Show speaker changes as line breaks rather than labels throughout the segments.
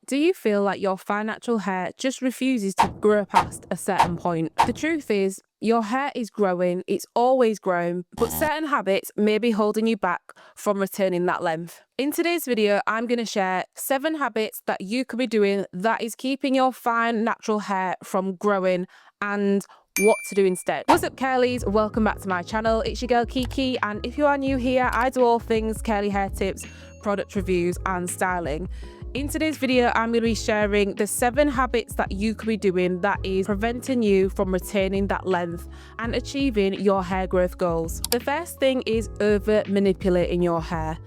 Do you feel like your fine natural hair just refuses to grow past a certain point? The truth is, your hair is growing, it's always grown, but certain habits may be holding you back from retaining that length. In today's video, I'm going to share 7 habits that you could be doing that is keeping your fine natural hair from growing and what to do instead. What's up, curlies? Welcome back to my channel. It's your girl Kiki, and if you are new here, I do all things curly hair tips, product reviews and styling. In today's video, I'm going to be sharing the 7 habits that you could be doing that is preventing you from retaining that length and achieving your hair growth goals. The first thing is over manipulating your hair.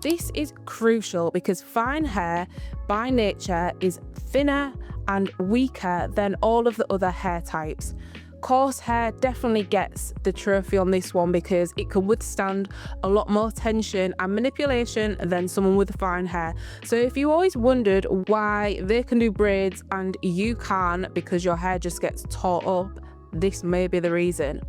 This is crucial because fine hair by nature is thinner and weaker than all of the other hair types. Coarse hair definitely gets the trophy on this one because it can withstand a lot more tension and manipulation than someone with fine hair. So if you always wondered why they can do braids and you can't because your hair just gets taught up, this may be the reason.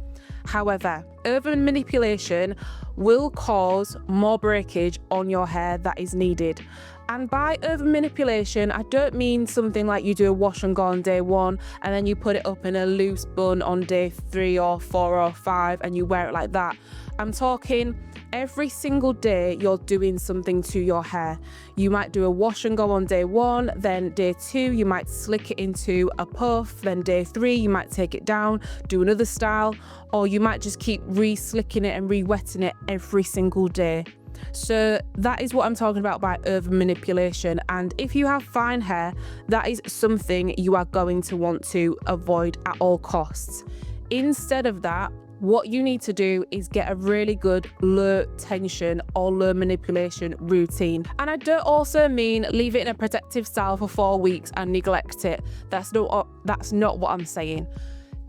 However, over manipulation will cause more breakage on your hair that is needed. And by over manipulation, I don't mean something like you do a wash and go on day 1 and then you put it up in a loose bun on day 3 or 4 or 5 and you wear it like that. I'm talking every single day you're doing something to your hair. You might do a wash and go on day 1, then day 2 you might slick it into a puff, then day 3 you might take it down, do another style, or you might just keep re-slicking it and re-wetting it every single day. So that is what I'm talking about by over manipulation, and if you have fine hair, that is something you are going to want to avoid at all costs. Instead of that, what you need to do is get a really good low tension or low manipulation routine. And I don't also mean leave it in a protective style for 4 weeks and neglect it. That's not what I'm saying.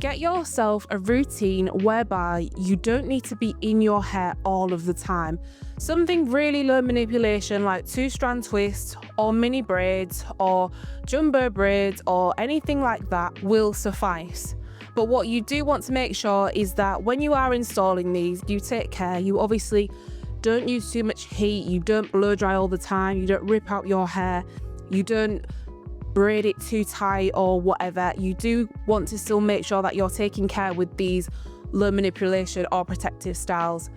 Get yourself a routine whereby you don't need to be in your hair all of the time. Something really low manipulation like 2-strand twists or mini braids or jumbo braids or anything like that will suffice. But what you do want to make sure is that when you are installing these, you take care. You obviously don't use too much heat, you don't blow dry all the time, you don't rip out your hair, you don't braid it too tight or whatever. You do want to still make sure that you're taking care with these low manipulation or protective styles.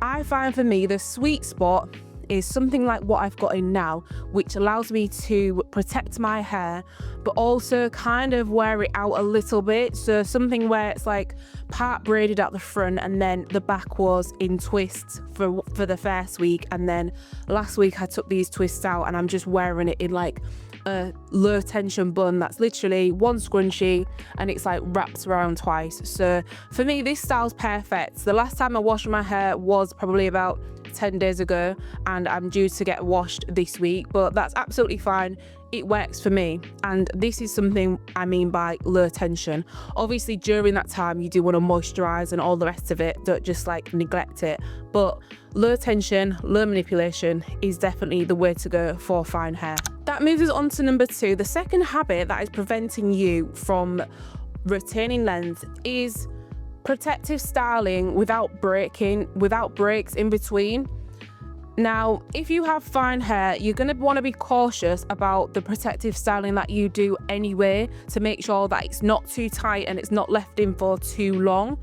I find for me the sweet spot is something like what I've got in now, which allows me to protect my hair but also kind of wear it out a little bit. So something where it's like part braided at the front and then the back was in twists for the first week, and then last week I took these twists out and I'm just wearing it in like a low tension bun that's literally one scrunchie and it's like wrapped around twice. So for me, this style's perfect. The last time I washed my hair was probably about 10 days ago and I'm due to get washed this week, but that's absolutely fine. It works for me, and this is something I mean by low tension. Obviously during that time you do want to moisturize and all the rest of it, don't just like neglect it, but low tension, low manipulation is definitely the way to go for fine hair. That moves us on to number 2. The second habit that is preventing you from retaining length is protective styling without breaks in between. Now, if you have fine hair, you're going to want to be cautious about the protective styling that you do anyway to make sure that it's not too tight and it's not left in for too long.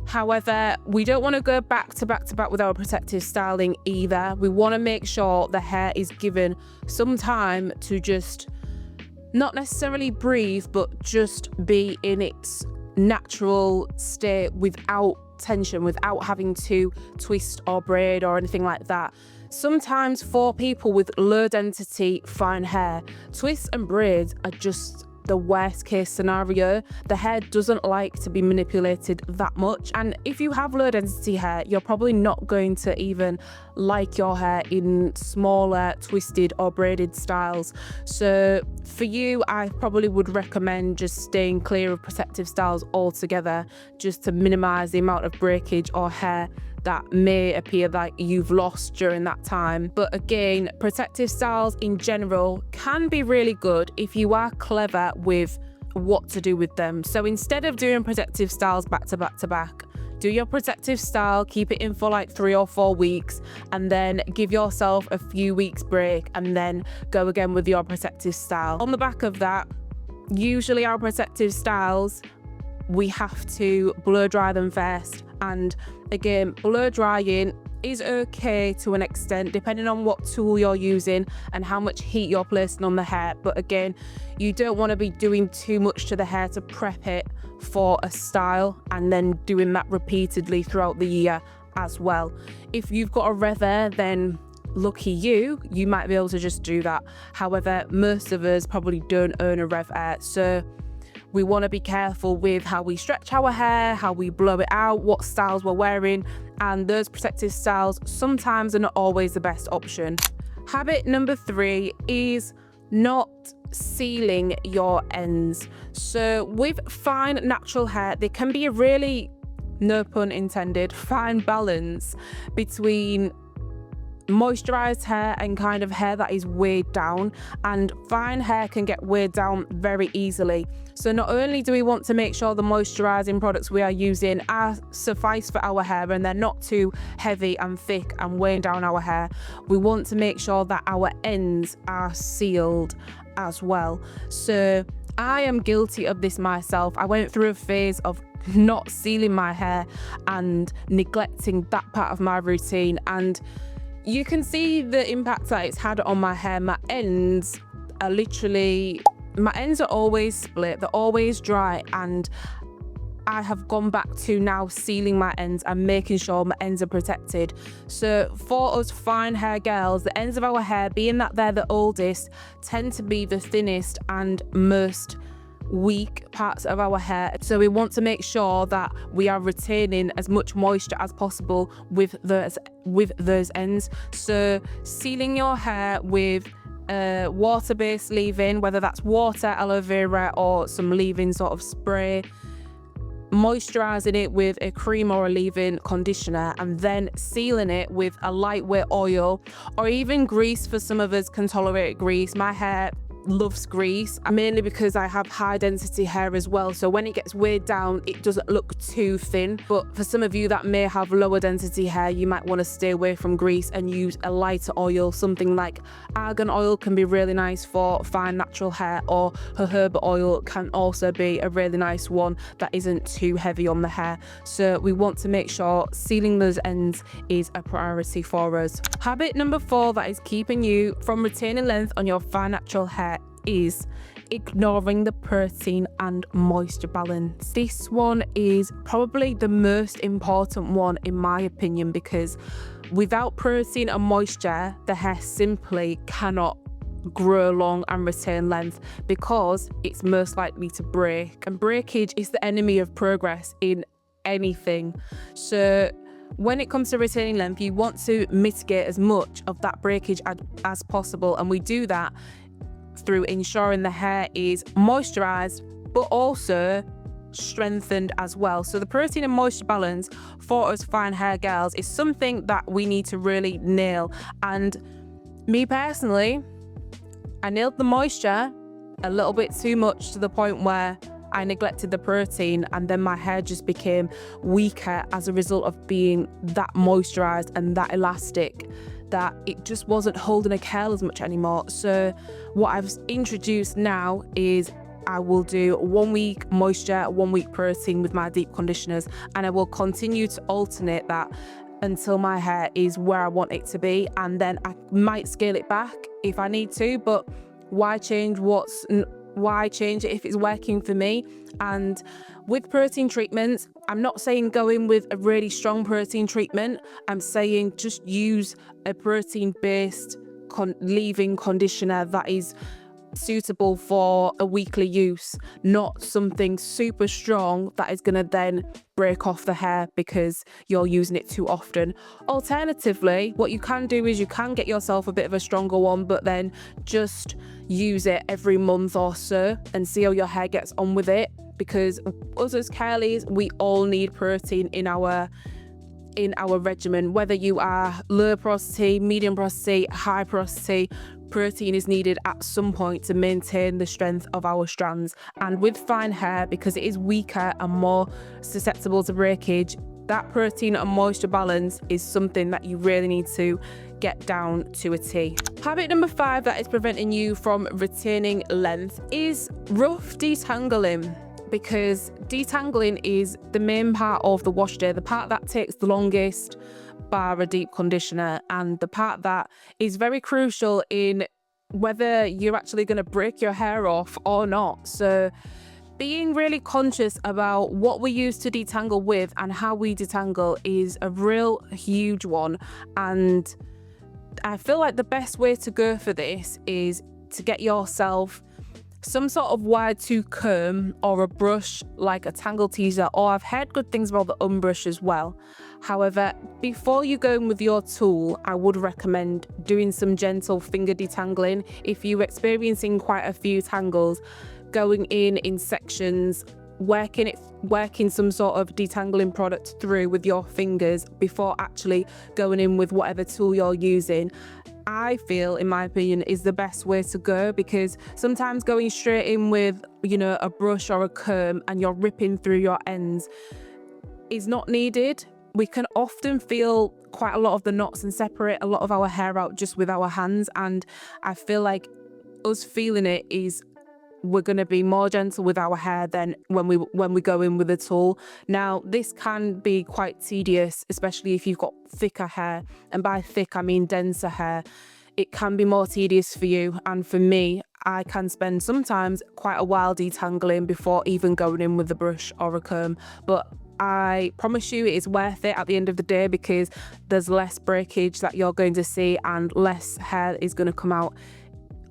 However, we don't want to go back to back with our protective styling either. We want to make sure the hair is given some time to just not necessarily breathe, but just be in its natural state without tension, without having to twist or braid or anything like that. Sometimes for people with low density fine hair, twists and braids are just the worst case scenario. The hair doesn't like to be manipulated that much, and if you have low density hair, you're probably not going to even like your hair in smaller twisted or braided styles. So for you, I probably would recommend just staying clear of protective styles altogether, just to minimize the amount of breakage or hair that may appear like you've lost during that time. But again, protective styles in general can be really good if you are clever with what to do with them. So instead of doing protective styles back to back, do your protective style, keep it in for like 3 or 4 weeks, and then give yourself a few weeks break and then go again with your protective style. On the back of that, usually our protective styles, we have to blow dry them first. And again, blow drying is okay to an extent, depending on what tool you're using and how much heat you're placing on the hair. But again, you don't want to be doing too much to the hair to prep it for a style and then doing that repeatedly throughout the year as well. If you've got a rev hair, then lucky you might be able to just do that. However, most of us probably don't own a rev hair, so we want to be careful with how we stretch our hair, how we blow it out, what styles we're wearing, and those protective styles sometimes are not always the best option. Habit number 3 is not sealing your ends. So with fine natural hair, there can be a really, no pun intended, fine balance between moisturized hair and kind of hair that is weighed down, and fine hair can get weighed down very easily. So not only do we want to make sure the moisturizing products we are using are suffice for our hair and they're not too heavy and thick and weighing down our hair, we want to make sure that our ends are sealed as well. So I am guilty of this myself. I went through a phase of not sealing my hair and neglecting that part of my routine, and you can see the impact that it's had on my hair. My ends are always split, they're always dry, and I have gone back to now sealing my ends and making sure my ends are protected. So for us fine hair girls, the ends of our hair, being that they're the oldest, tend to be the thinnest and most weak parts of our hair. So we want to make sure that we are retaining as much moisture as possible with those ends. So sealing your hair with water-based leave-in, whether that's water, aloe vera, or some leave-in sort of spray, moisturizing it with a cream or a leave-in conditioner, and then sealing it with a lightweight oil or even grease. For some of us can tolerate grease. My hair loves grease, mainly because I have high density hair as well, so when it gets weighed down it doesn't look too thin. But for some of you that may have lower density hair, you might want to stay away from grease and use a lighter oil. Something like argan oil can be really nice for fine natural hair, or jojoba oil can also be a really nice one that isn't too heavy on the hair. So we want to make sure sealing those ends is a priority for us. Habit number 4 that is keeping you from retaining length on your fine natural hair is ignoring the protein and moisture balance. This one is probably the most important one in my opinion, because without protein and moisture, the hair simply cannot grow long and retain length, because it's most likely to break, and breakage is the enemy of progress in anything. So when it comes to retaining length, you want to mitigate as much of that breakage as possible, and we do that through ensuring the hair is moisturized but also strengthened as well. So the protein and moisture balance for us fine hair girls is something that we need to really nail. And me personally, I nailed the moisture a little bit too much, to the point where I neglected the protein, and then my hair just became weaker as a result of being that moisturized and that elastic, that it just wasn't holding a curl as much anymore. So what I've introduced now is I will do 1 week moisture, 1 week protein with my deep conditioners, and I will continue to alternate that until my hair is where I want it to be, and then I might scale it back if I need to. But why change it if it's working for me? And with protein treatments, I'm not saying go in with a really strong protein treatment. I'm saying just use a protein based leave-in conditioner that is suitable for a weekly use, not something super strong that is going to then break off the hair because you're using it too often. Alternatively, what you can do is you can get yourself a bit of a stronger one, but then just use it every month or so and see how your hair gets on with it, because us as curlies, we all need protein in our regimen. Whether you are low porosity, medium porosity, high porosity, protein is needed at some point to maintain the strength of our strands. And with fine hair, because it is weaker and more susceptible to breakage, that protein and moisture balance is something that you really need to get down to a T. Habit number 5 that is preventing you from retaining length is rough detangling, because detangling is the main part of the wash day, the part that takes the longest bar a deep conditioner, and the part that is very crucial in whether you're actually going to break your hair off or not. So being really conscious about what we use to detangle with and how we detangle is a real huge one. And I feel like the best way to go for this is to get yourself some sort of wide tooth comb or a brush like a tangle teaser, or I've heard good things about the brush as well. However, before you go in with your tool, I would recommend doing some gentle finger detangling. If you're experiencing quite a few tangles, going in sections, working some sort of detangling product through with your fingers before actually going in with whatever tool you're using, I feel, in my opinion, is the best way to go, because sometimes going straight in with, a brush or a comb and you're ripping through your ends is not needed. We can often feel quite a lot of the knots and separate a lot of our hair out just with our hands, and I feel like us feeling it is we're going to be more gentle with our hair than when we go in with a tool. Now, this can be quite tedious, especially if you've got thicker hair, and by thick I mean denser hair. It can be more tedious for you, and for me, I can spend sometimes quite a while detangling before even going in with a brush or a comb, but I promise you it is worth it at the end of the day, because there's less breakage that you're going to see and less hair is going to come out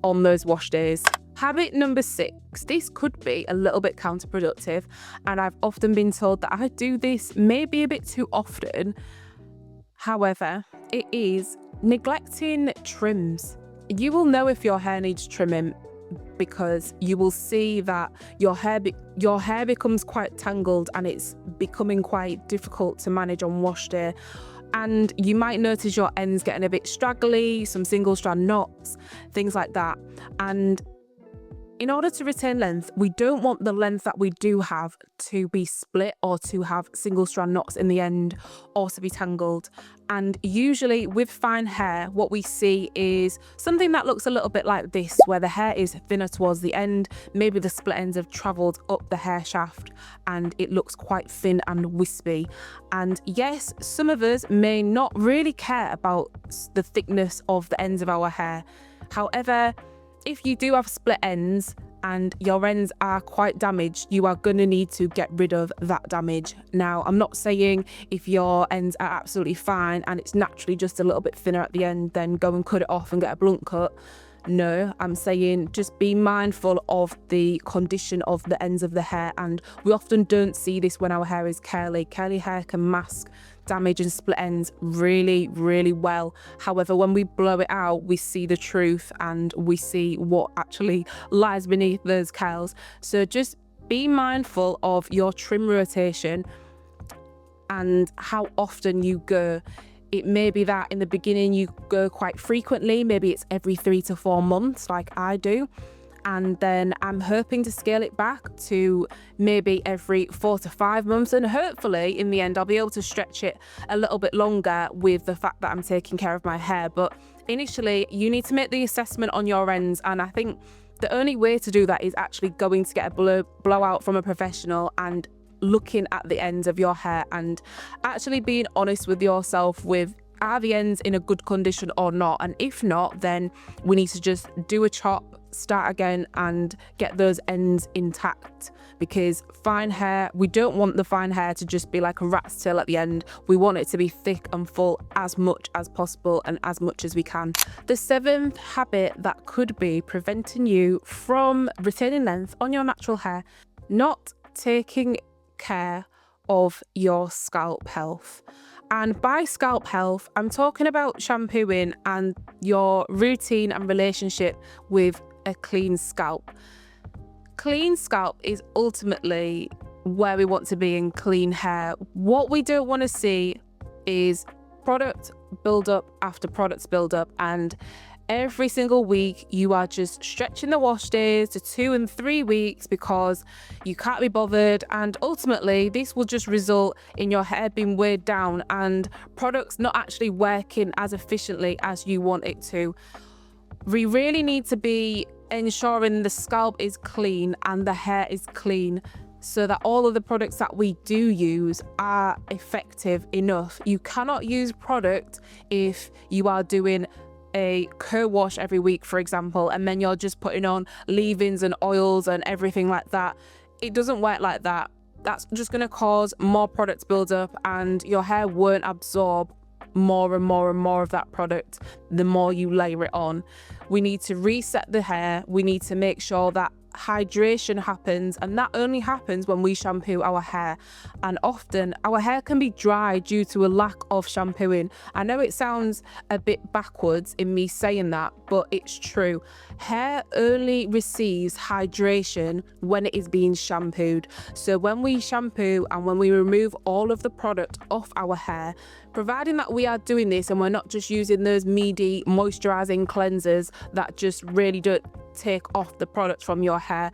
on those wash days. Habit number 6. This could be a little bit counterproductive, and I've often been told that I do this maybe a bit too often. However, it is neglecting trims. You will know if your hair needs trimming because you will see that your hair becomes quite tangled and it's becoming quite difficult to manage on wash day. And you might notice your ends getting a bit straggly, some single strand knots, things like that. And in order to retain length, we don't want the length that we do have to be split or to have single strand knots in the end or to be tangled. And usually with fine hair, what we see is something that looks a little bit like this, where the hair is thinner towards the end. Maybe the split ends have travelled up the hair shaft and it looks quite thin and wispy. And yes, some of us may not really care about the thickness of the ends of our hair. However, if you do have split ends and your ends are quite damaged, you are going to need to get rid of that damage. Now, I'm not saying if your ends are absolutely fine and it's naturally just a little bit thinner at the end, then go and cut it off and get a blunt cut. No, I'm saying just be mindful of the condition of the ends of the hair, and we often don't see this when our hair is curly. Curly hair can mask damage and split ends really, really well. However, when we blow it out, we see the truth and we see what actually lies beneath those curls. So just be mindful of your trim rotation and how often you go. It may be that in the beginning you go quite frequently, maybe it's every 3 to 4 months like I do. And then I'm hoping to scale it back to maybe every 4 to 5 months. And hopefully in the end, I'll be able to stretch it a little bit longer with the fact that I'm taking care of my hair. But initially, you need to make the assessment on your ends. And I think the only way to do that is actually going to get a blowout from a professional and looking at the ends of your hair and actually being honest with yourself with, are the ends in a good condition or not? And if not, then we need to just do a chop, start again and get those ends intact, because fine hair, we don't want the fine hair to just be like a rat's tail at the end. We want it to be thick and full as much as possible and as much as we can. The 7th habit that could be preventing you from retaining length on your natural hair, not taking care of your scalp health. And by scalp health, I'm talking about shampooing and your routine and relationship with a clean scalp. Clean scalp is ultimately where we want to be in clean hair. What we don't want to see is product build up after products build up and every single week you are just stretching the wash days to 2 and 3 weeks because you can't be bothered, and ultimately this will just result in your hair being weighed down and products not actually working as efficiently as you want it to. We really need to be ensuring the scalp is clean and the hair is clean, so that all of the products that we do use are effective enough. You cannot use product if you are doing a co-wash every week, for example, and then you're just putting on leave-ins and oils and everything like that. It doesn't work like that. That's just going to cause more product buildup, and your hair won't absorb more and more and more of that product the more you layer it on. We need to reset the hair. We need to make sure that hydration happens, and that only happens when we shampoo our hair. And often our hair can be dry due to a lack of shampooing. I know it sounds a bit backwards in me saying that, but it's true. Hair only receives hydration when it is being shampooed. So when we shampoo and when we remove all of the product off our hair, providing that we are doing this and we're not just using those meaty moisturizing cleansers that just really don't take off the product from your hair,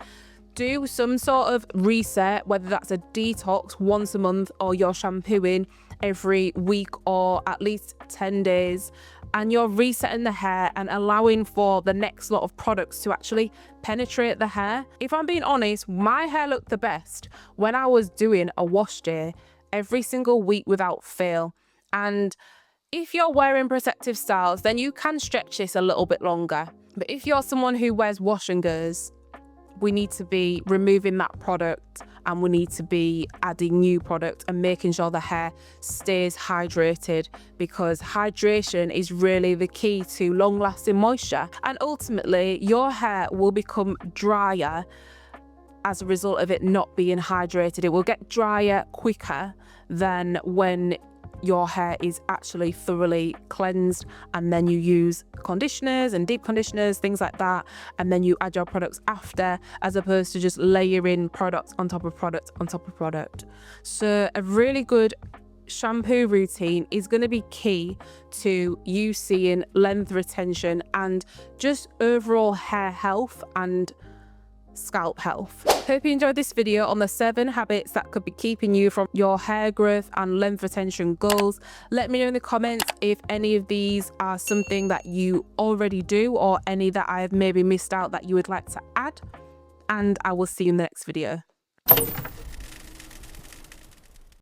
do some sort of reset, whether that's a detox once a month or you're shampooing every week or at least 10 days, and you're resetting the hair and allowing for the next lot of products to actually penetrate the hair. If I'm being honest, my hair looked the best when I was doing a wash day every single week without fail. And if you're wearing protective styles, then you can stretch this a little bit longer. But if you're someone who wears wash and goes, we need to be removing that product and we need to be adding new product and making sure the hair stays hydrated, because hydration is really the key to long-lasting moisture. And ultimately, your hair will become drier as a result of it not being hydrated. It will get drier quicker than when your hair is actually thoroughly cleansed, and then you use conditioners and deep conditioners, things like that, and then you add your products after, as opposed to just layering product on top of product on top of product. So a really good shampoo routine is going to be key to you seeing length retention and just overall hair health and scalp health. Hope you enjoyed this video on the 7 habits that could be keeping you from your hair growth and length retention goals. Let me know in the comments if any of these are something that you already do, or any that I have maybe missed out that you would like to add, and I will see you in the next video.